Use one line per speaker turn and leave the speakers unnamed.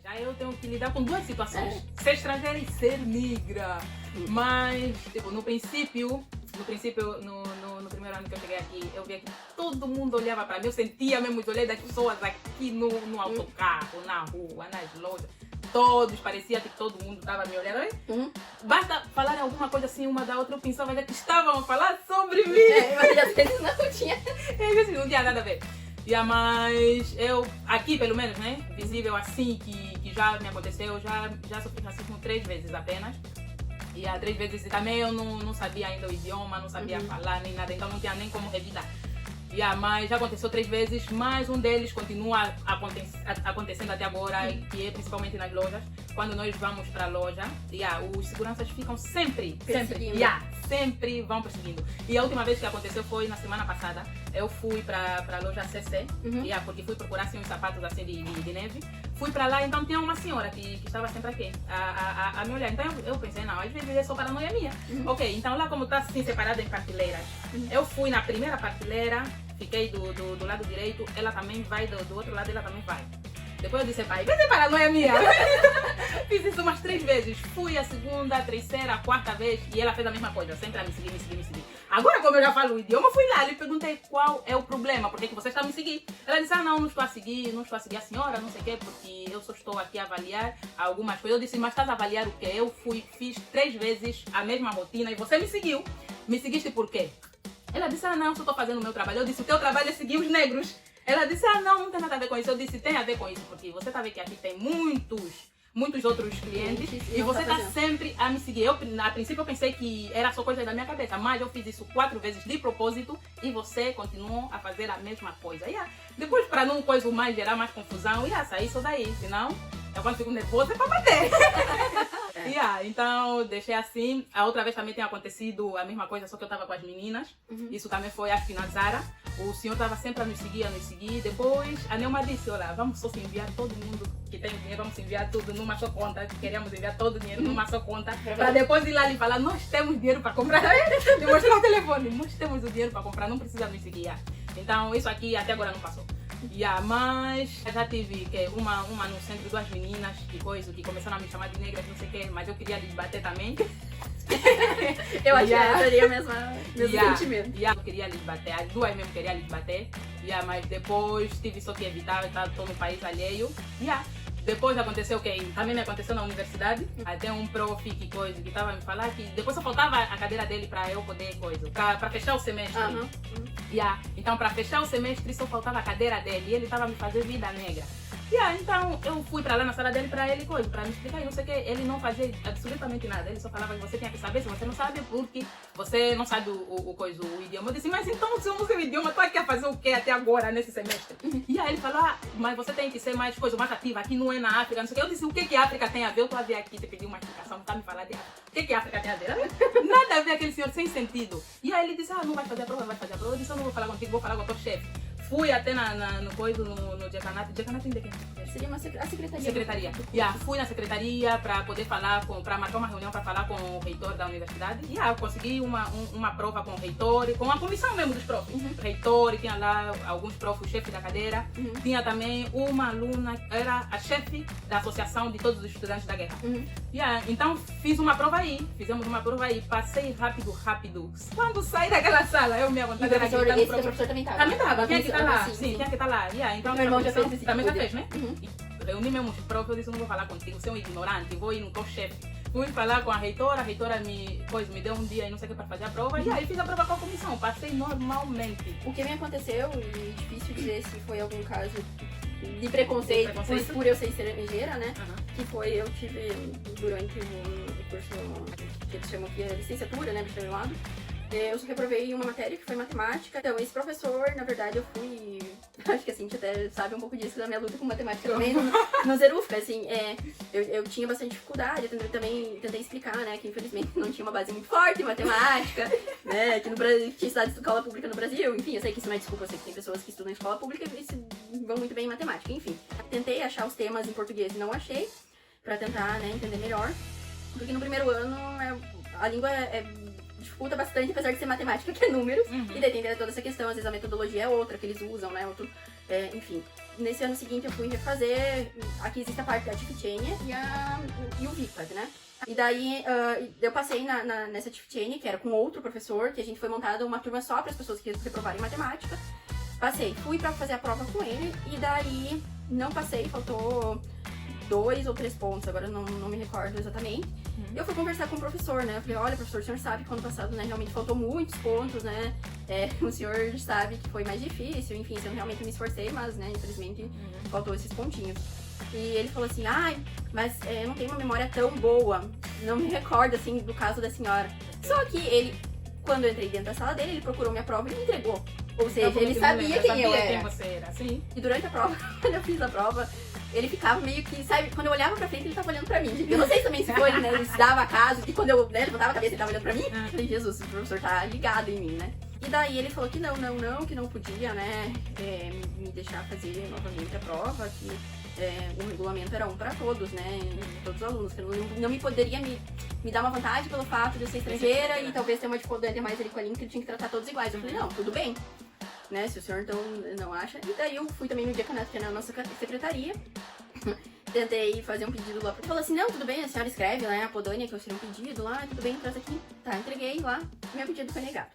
Aí eu tenho que lidar com duas situações. Ser estrangeira e ser negra. Mas, tipo, no princípio, no primeiro ano que eu cheguei aqui, eu via que todo mundo olhava para mim. Eu sentia mesmo os olhares das pessoas aqui no autocarro, na rua, nas lojas. Todos, parecia que todo mundo estava me olhando. Basta falarem alguma coisa assim, uma da outra, eu pensava que estavam a falar sobre mim.
Mas às vezes não tinha.
Às vezes não tinha nada a ver. Mas eu, aqui pelo menos, né, visível assim, que já me aconteceu, eu já sofri racismo 3 vezes apenas. E há 3 vezes também eu não sabia ainda o idioma, não sabia falar nem nada, então não tinha nem como evitar. Mas já aconteceu 3 vezes, mas um deles continua acontecendo até agora, que é principalmente nas lojas. Quando nós vamos para a loja, os seguranças ficam sempre sempre vão perseguindo. E a última vez que aconteceu foi na semana passada. Eu fui para a loja CC, porque fui procurar assim, uns sapatos assim, de neve. Fui para lá, então tinha uma senhora que estava sempre aqui, a me olhar. Então eu pensei, não, às vezes é só paranoia minha. Ok, então lá como está assim separada em partilheiras, eu fui na primeira partilheira, fiquei do lado direito, ela também vai do outro lado, ela também vai. Depois eu disse, pai, vai ser paranoia minha. Fiz isso umas 3 vezes. Fui a segunda, a terceira, a quarta vez e ela fez a mesma coisa, sempre a me seguir. Agora, como eu já falo o idioma, eu fui lá e perguntei qual é o problema, por que você está a me seguir? Ela disse, não estou a seguir a senhora, não sei o quê, porque eu só estou aqui a avaliar algumas coisas. Eu disse, mas estás a avaliar o quê? Eu fiz 3 vezes a mesma rotina e você me seguiu. Me seguiste por quê? Ela disse, não, só estou fazendo o meu trabalho. Eu disse, o teu trabalho é seguir os negros. Ela disse, não tem nada a ver com isso. Eu disse, tem a ver com isso, porque você está vendo que aqui tem muitos outros clientes e você está sempre a me seguir. A princípio eu pensei que era só coisa da minha cabeça, mas eu fiz isso 4 vezes de propósito e você continuou a fazer a mesma coisa. Depois, para não gerar mais confusão, sair só daí, senão eu quando fico nervosa é para bater. Então deixei assim. A outra vez também tem acontecido a mesma coisa, só que eu estava com as meninas. Isso também foi acho que na Zara. O senhor estava sempre a nos seguir. Depois a Neuma disse, olha, vamos só se enviar todo mundo que tem dinheiro, vamos enviar tudo numa só conta. Queríamos enviar todo o dinheiro numa só conta. Para depois ir lá e falar, nós temos dinheiro para comprar. E mostrar o telefone, nós temos o dinheiro para comprar, não precisa nos seguir. Então isso aqui até agora não passou. Mas já tive uma no centro, 2 meninas que começaram a me chamar de negra, não sei o que, mas eu queria lhes bater também.
Eu acho que seria o mesmo sentimento.
Eu queria lhes bater, as 2 mesmo queria lhes bater, mas depois tive só que evitar, estou no país alheio. Depois aconteceu o que também me aconteceu na universidade. Até um prof que estava a me falar que depois só faltava a cadeira dele para eu poder para fechar o semestre. Então para fechar o semestre só faltava a cadeira dele e ele estava a me fazer vida negra. Então eu fui para lá na sala dele para me explicar e não sei o que. Ele não fazia absolutamente nada. Ele só falava que você tinha que saber, se você não sabe, porque você não sabe o idioma. Eu disse, mas então se eu não sei o idioma, tu aqui a fazer o que até agora nesse semestre? E aí ele falou, mas você tem que ser mais ativa, aqui não é na África, não sei o que. Eu disse, o que a África tem a ver? Eu tô a ver aqui, te pedi uma explicação, tá me falar de África. O que a África tem a ver? Nada a ver aquele senhor sem sentido. E aí ele disse, não vai fazer a prova, vai fazer a prova. Eu disse, eu não vou falar contigo, vou falar com o teu chefe. Fui até no Jacanate. Jacanate de quem?
Seria a secretaria.
Secretaria. Fui na secretaria para poder para marcar uma reunião para falar com o reitor da universidade. Eu consegui uma prova com o reitor, com a comissão mesmo dos profs. Reitor, tinha lá alguns profs, o chefe da cadeira. Tinha também uma aluna, era a chefe da associação de todos os estudantes da guerra. Então fizemos uma prova aí, passei rápido. Quando saí daquela sala, eu me vontade era gritar no
professor também estava.
Também estava, tinha que estar lá. Sim, tinha que estar lá. Então
meu irmão já fez esse
também já fez, né? Reuni mesmo os profs, eu disse, eu não vou falar contigo, você é um ignorante, vou ir no teu chefe. Fui falar com a reitora me deu um dia e não sei o que para fazer a prova, e aí fiz a prova com a comissão, passei normalmente.
O que me aconteceu, e difícil dizer se foi algum caso de preconceito. Por eu ser estrangeira, né? Que foi, eu tive durante o curso que eles chamam aqui a licenciatura, né, bacharelado. Eu só reprovei uma matéria que foi matemática. Então, esse professor, na verdade, eu fui... Acho que a Cintia até sabe um pouco disso da minha luta com matemática também. No Zerufca, assim, eu tinha bastante dificuldade. Eu também tentei explicar, né, que infelizmente não tinha uma base muito forte em matemática, né, que no Brasil, tinha estudado escola pública no Brasil. Enfim, eu sei que isso não é desculpa, eu sei que tem pessoas que estudam em escola pública e se vão muito bem em matemática. Enfim, tentei achar os temas em português e não achei, pra tentar, né, entender melhor. Porque no primeiro ano, a língua é dificulta bastante, apesar de ser matemática, que é números. E daí tem toda essa questão, às vezes a metodologia é outra que eles usam, né? Enfim. Nesse ano seguinte eu fui refazer, aqui existe a parte da Tiftiene e o VIPAD, né? E daí eu passei nessa Tiftiene, que era com outro professor, que a gente foi montada uma turma só para as pessoas que reprovarem matemática. Passei, fui pra fazer a prova com ele, e daí não passei, faltou 2 ou 3 pontos, agora não me recordo exatamente. Eu fui conversar com o professor, né? Eu falei, olha, professor, o senhor sabe que ano passado, né, realmente faltou muitos pontos, né? O senhor sabe que foi mais difícil, enfim, eu realmente me esforcei, mas, né, infelizmente, faltou esses pontinhos. E ele falou assim, mas eu não tenho uma memória tão boa, não me recordo, assim, do caso da senhora. Só que ele, quando eu entrei dentro da sala dele, ele procurou minha prova e me entregou. Ou seja, ele sabia quem eu era.
Quem você era, sim.
E durante a prova, quando eu fiz a prova, ele ficava meio que, sabe, quando eu olhava pra frente, ele tava olhando pra mim. Eu não sei também se foi, né, ele se dava caso, e quando eu levantava a cabeça, ele tava olhando pra mim. Eu falei, Jesus, o professor tá ligado em mim, né? E daí ele falou que que não podia, né, me deixar fazer novamente a prova, que o regulamento era um pra todos, né, todos os alunos, que não me poderia me dar uma vantagem pelo fato de eu ser estrangeira e talvez ter uma dificuldade mais ali com a língua, que ele tinha que tratar todos iguais. Eu falei, não, tudo bem, né, se o senhor então não acha. E daí eu fui também no decanato, que é na nossa secretaria, tentei fazer um pedido lá, porque falou assim, não, tudo bem, a senhora escreve lá, a Podânia, que eu seria um pedido lá, tudo bem, traz aqui. Tá, entreguei lá, meu pedido foi negado.